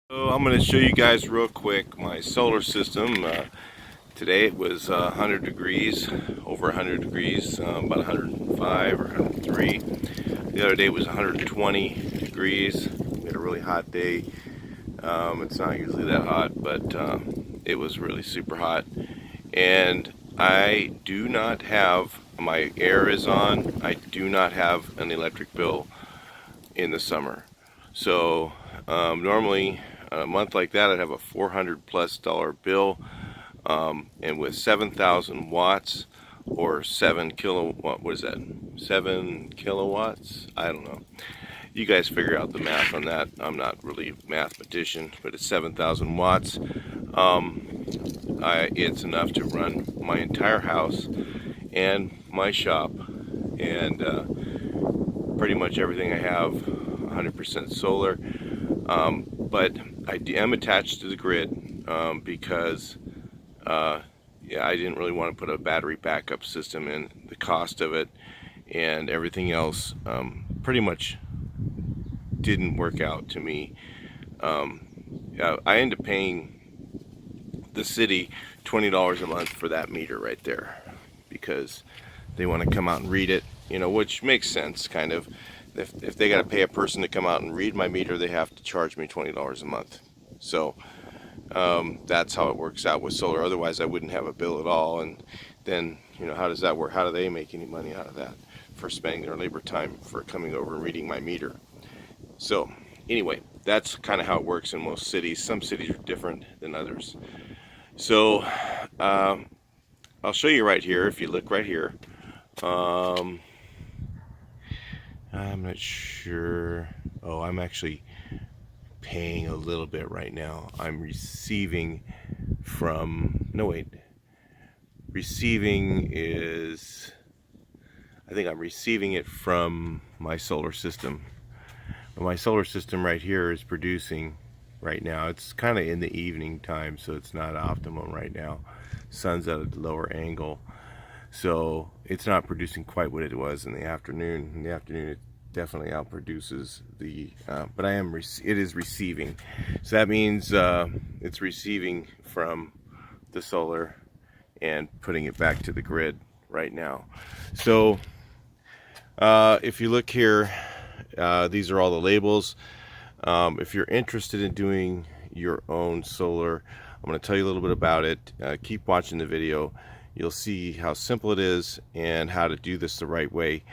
So I'm going to show you guys real quick my solar system. Today it was 100 degrees, over 100 degrees, about 105 or 103. The other day it was 120 degrees. We had a really hot day. It's not usually that hot, but it was really super hot. And I do not have, my air is on, I do not have an electric bill in the summer. So normally a month like that I'd have a $400+ bill, and with 7,000 watts or 7 kilowatt, what is that, 7 kilowatts, I don't know, you guys figure out the math on that. I'm not really a mathematician, but it's 7,000 watts. It's enough to run my entire house and my shop and pretty much everything I have 100% solar. But I am attached to the grid because yeah, I didn't really want to put a battery backup system in. The cost of it and everything else pretty much didn't work out to me. I ended up paying the city $20 a month for that meter right there because they want to come out and read it, you know, which makes sense, kind of. If they got to pay a person to come out and read my meter, they have to charge me $20 a month. So that's how it works out with solar. Otherwise, I wouldn't have a bill at all. And then, you know, how does that work? How do they make any money out of that for spending their labor time for coming over and reading my meter? So anyway, that's kind of how it works in most cities. Some cities are different than others. So I'll show you right here. If you look right here, I'm not sure. Oh, I'm actually paying a little bit right now. I'm receiving from, no wait, receiving is, I think I'm receiving it from my solar system. My solar system right here is producing right now. It's kind of in the evening time, so it's not optimum right now. Sun's at a lower angle, so it's not producing quite what it was in the afternoon. In the afternoon, it definitely outproduces the, but it is receiving. So that means it's receiving from the solar and putting it back to the grid right now. So if you look here, these are all the labels. If you're interested in doing your own solar, I'm going to tell you a little bit about it. Keep watching the video. You'll see how simple it is and how to do this the right way.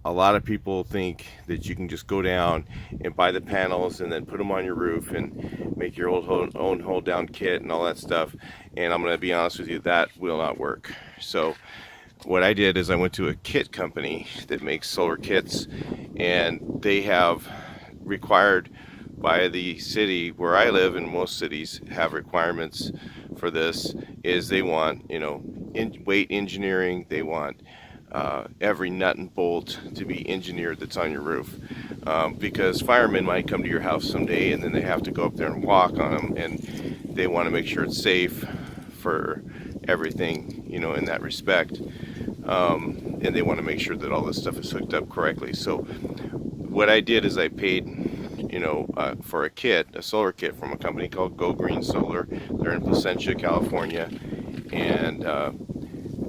A lot of people think that you can just go down and buy the panels and then put them on your roof and make your own hold down kit and all that stuff. And I'm going to be honest with you, that will not work. So what I did is I went to a kit company that makes solar kits, and they have required by the city where I live, and most cities have requirements for this, is they want, you know, weight engineering. They want every nut and bolt to be engineered that's on your roof, because firemen might come to your house someday and then they have to go up there and walk on them, and they want to make sure it's safe for everything, you know, in that respect. And they want to make sure that all this stuff is hooked up correctly. So what I did is I paid, you know, for a kit, a solar kit from a company called Go Green Solar. They're in Placentia, California, and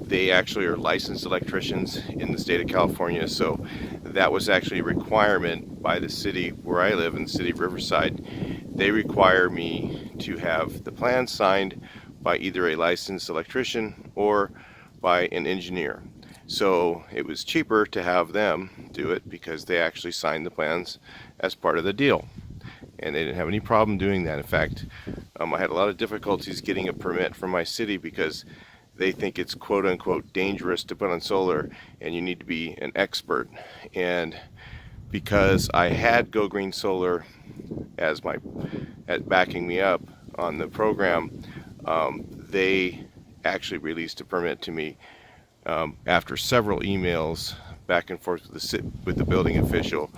they actually are licensed electricians in the state of California. So that was actually a requirement by the city where I live, in the city of Riverside. They require me to have the plans signed by either a licensed electrician or by an engineer. So it was cheaper to have them do it because they actually signed the plans as part of the deal, and they didn't have any problem doing that. In fact, I had a lot of difficulties getting a permit from my city because they think it's quote unquote dangerous to put on solar and you need to be an expert. And because I had Go Green Solar as backing me up on the program, they actually released a permit to me after several emails back and forth with the building official.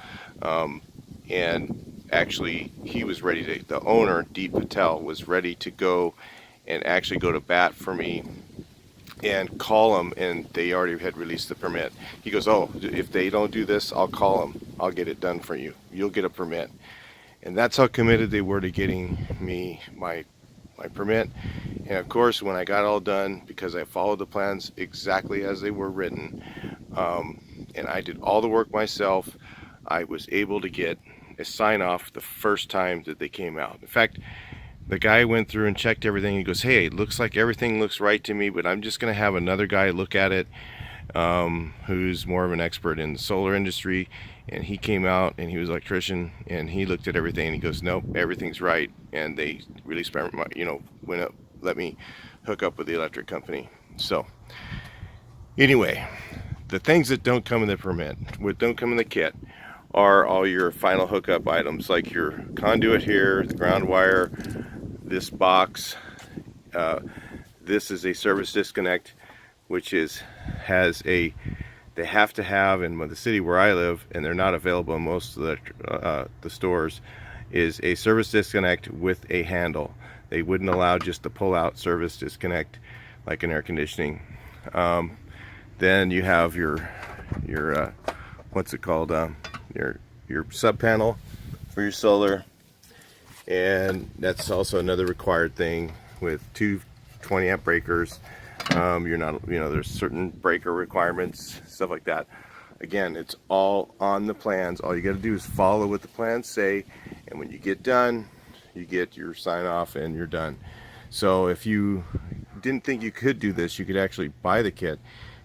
And actually he was ready to, the owner, Deep Patel, was ready to go and actually go to bat for me and call them, and they already had released the permit. He goes, oh, if they don't do this, I'll call them. I'll get it done for you. You'll get a permit. And that's how committed they were to getting me my permit. And of course, when I got all done, because I followed the plans exactly as they were written, and I did all the work myself, I was able to get a sign off the first time that they came out. In fact, the guy went through and checked everything. He goes, hey, it looks like everything looks right to me, but I'm just going to have another guy look at it, who's more of an expert in the solar industry. And he came out, and he was an electrician, and he looked at everything, and he goes, nope, everything's right. And they really spent my, went up, let me hook up with the electric company. So anyway, the things that don't come in the permit, what don't come in the kit, are all your final hookup items, like your conduit here, the ground wire, this box. This is a service disconnect, which they have to have in the city where I live, and they're not available in most of the stores, is a service disconnect with a handle. They wouldn't allow just the pull-out service disconnect like in air conditioning. Then you have your what's it called? Your sub panel for your solar, and that's also another required thing with two 20 amp breakers. You're not, there's certain breaker requirements, stuff like that. Again, it's all on the plans. All you got to do is follow what the plans say, and when you get done, you get your sign off and you're done. So if you didn't think you could do this, you could actually buy the kit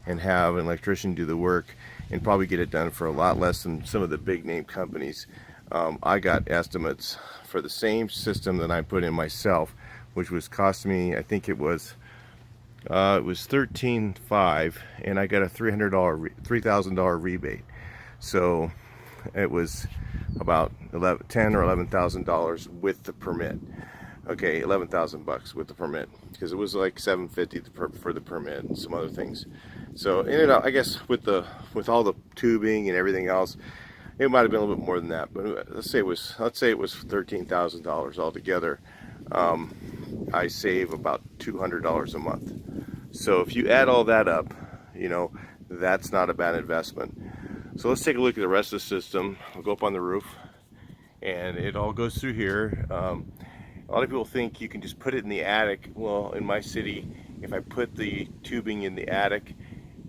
and have an electrician do the work and probably get it done for a lot less than some of the big name companies. I got estimates for the same system that I put in myself, which was cost me, I think it was $13,500, and I got a $3,000 rebate. So it was about $10,000 or $11,000 with the permit. Okay, 11,000 bucks with the permit, because it was like $750 for the permit and some other things. So ended up, I guess, with all the tubing and everything else, it might have been a little bit more than that. But let's say it was $13,000 altogether. I save about $200 a month. So if you add all that up, that's not a bad investment. So let's take a look at the rest of the system. I'll go up on the roof, and it all goes through here. A lot of people think you can just put it in the attic. Well, in my city, if I put the tubing in the attic,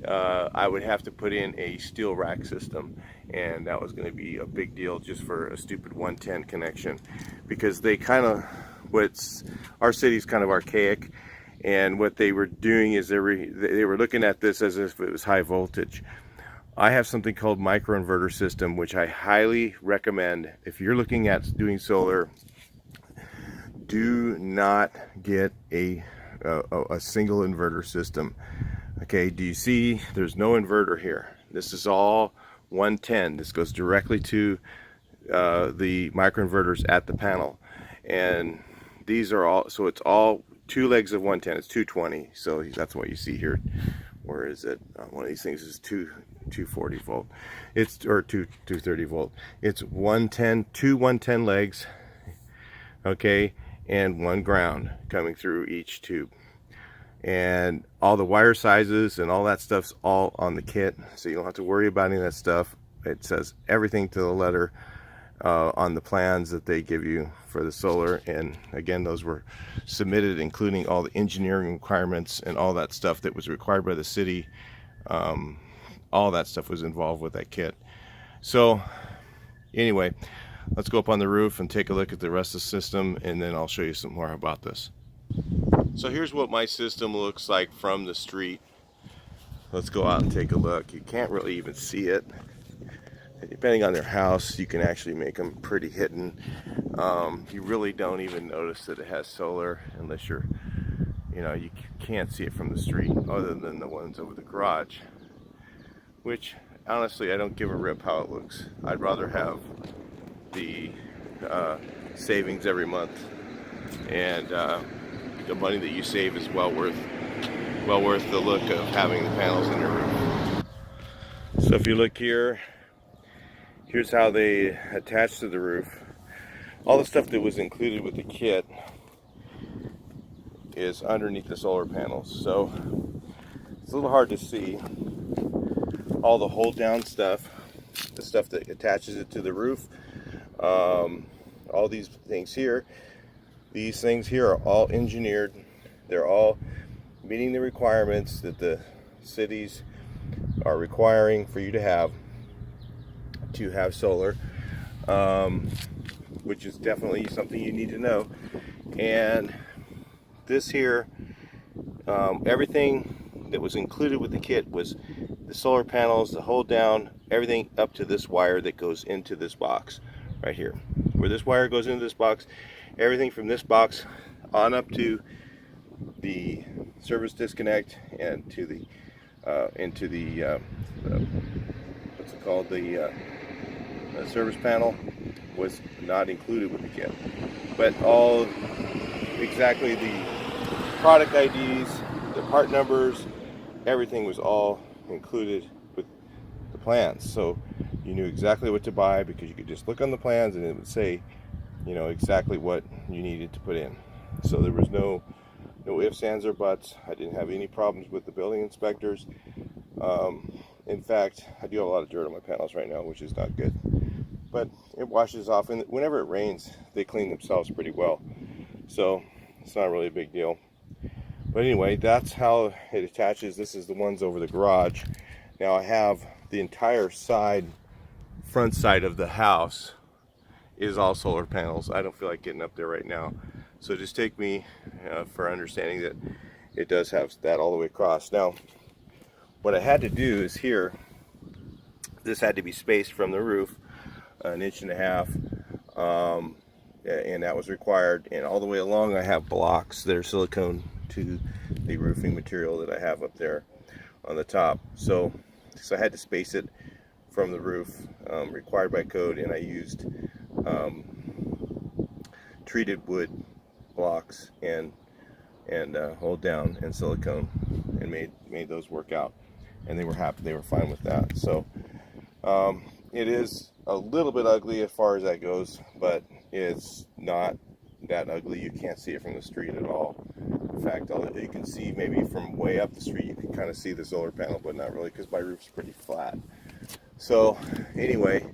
I would have to put in a steel rack system, and that was going to be a big deal just for a stupid 110 connection, because they kind of, our city's kind of archaic, and what they were doing is they were looking at this as if it was high voltage. I have something called microinverter system, which I highly recommend. If you're looking at doing solar, do not get a single inverter system. Okay, do you see there's no inverter here? This is all 110. This goes directly to the microinverters at the panel, and these are all, so it's all two legs of 110. It's 220, so that's what you see here. Where is it? One of these things is 240 volt. Or 230 volt. It's 110, two 110 legs, okay, and one ground coming through each tube. And all the wire sizes and all that stuff's all on the kit, so you don't have to worry about any of that stuff. It says everything to the letter on the plans that they give you for the solar. And again, those were submitted, including all the engineering requirements and all that stuff that was required by the city. All that stuff was involved with that kit. So anyway, let's go up on the roof and take a look at the rest of the system, and then I'll show you some more about this. So here's what my system looks like from the street. Let's go out and take a look. You can't really even see it. Depending on their house, you can actually make them pretty hidden. You really don't even notice that it has solar unless you can't see it from the street, other than the ones over the garage, which honestly I don't give a rip how it looks. I'd rather have the savings every month, and the money that you save is well worth the look of having the panels in your roof. So if you look here, here's how they attach to the roof. All the stuff that was included with the kit is underneath the solar panels, so it's a little hard to see. All the hold down stuff, the stuff that attaches it to the roof, all all these things here. These things here are all engineered. They're all meeting the requirements that the cities are requiring for you to have solar, which is definitely something you need to know. And this here, everything that was included with the kit was the solar panels, the hold down, everything up to this wire that goes into this box right here. Where this wire goes into this box, everything from this box on up to the service disconnect and to the into the what's it called, the service panel was not included with the kit. But all exactly the product IDs, the part numbers, everything was all included with the plans. So you knew exactly what to buy because you could just look on the plans and it would say, you know, exactly what you needed to put in. So there was no ifs, ands, or buts. I didn't have any problems with the building inspectors. In fact, I do have a lot of dirt on my panels right now, which is not good. But it washes off, and whenever it rains, they clean themselves pretty well. So it's not really a big deal. But anyway, that's how it attaches. This is the ones over the garage. Now I have the entire front side of the house is all solar panels. I don't feel like getting up there right now. So just take me for understanding that it does have that all the way across. Now, what I had to do is here, this had to be spaced from the roof 1.5 inches, and that was required. And all the way along I have blocks that are silicone to the roofing material that I have up there on the top. So I had to space it from the roof, required by code, and I used treated wood blocks and hold down and silicone, and made those work out, and they were happy, they were fine with that. So it is a little bit ugly as far as that goes, but it's not that ugly. You can't see it from the street at all. In fact, you can see maybe from way up the street, you can kind of see the solar panel, but not really, because my roof's pretty flat. So anyway,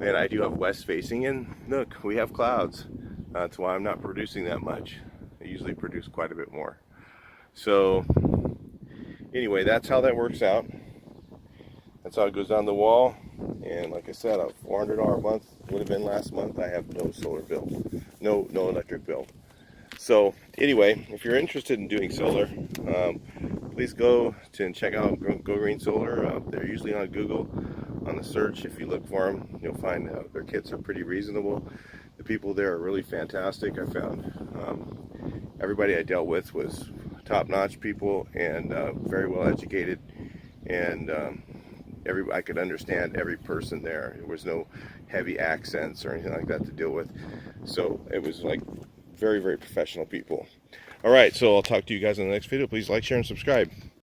and I do have west facing, and look, we have clouds. That's why I'm not producing that much. I usually produce quite a bit more. So anyway, that's how that works out. That's how it goes down the wall. And like I said, a $400 a month would have been last month. I have no solar bill, no electric bill. So anyway, if you're interested in doing solar, please go to and check out Go Green Solar. They're usually on Google. On the search, if you look for them, you'll find their kits are pretty reasonable. The people there are really fantastic. I found everybody I dealt with was top-notch people and very well educated, and I could understand every person there. There was no heavy accents or anything like that to deal with. So it was like very, very professional people. All right, so I'll talk to you guys in the next video. Please like, share, and subscribe.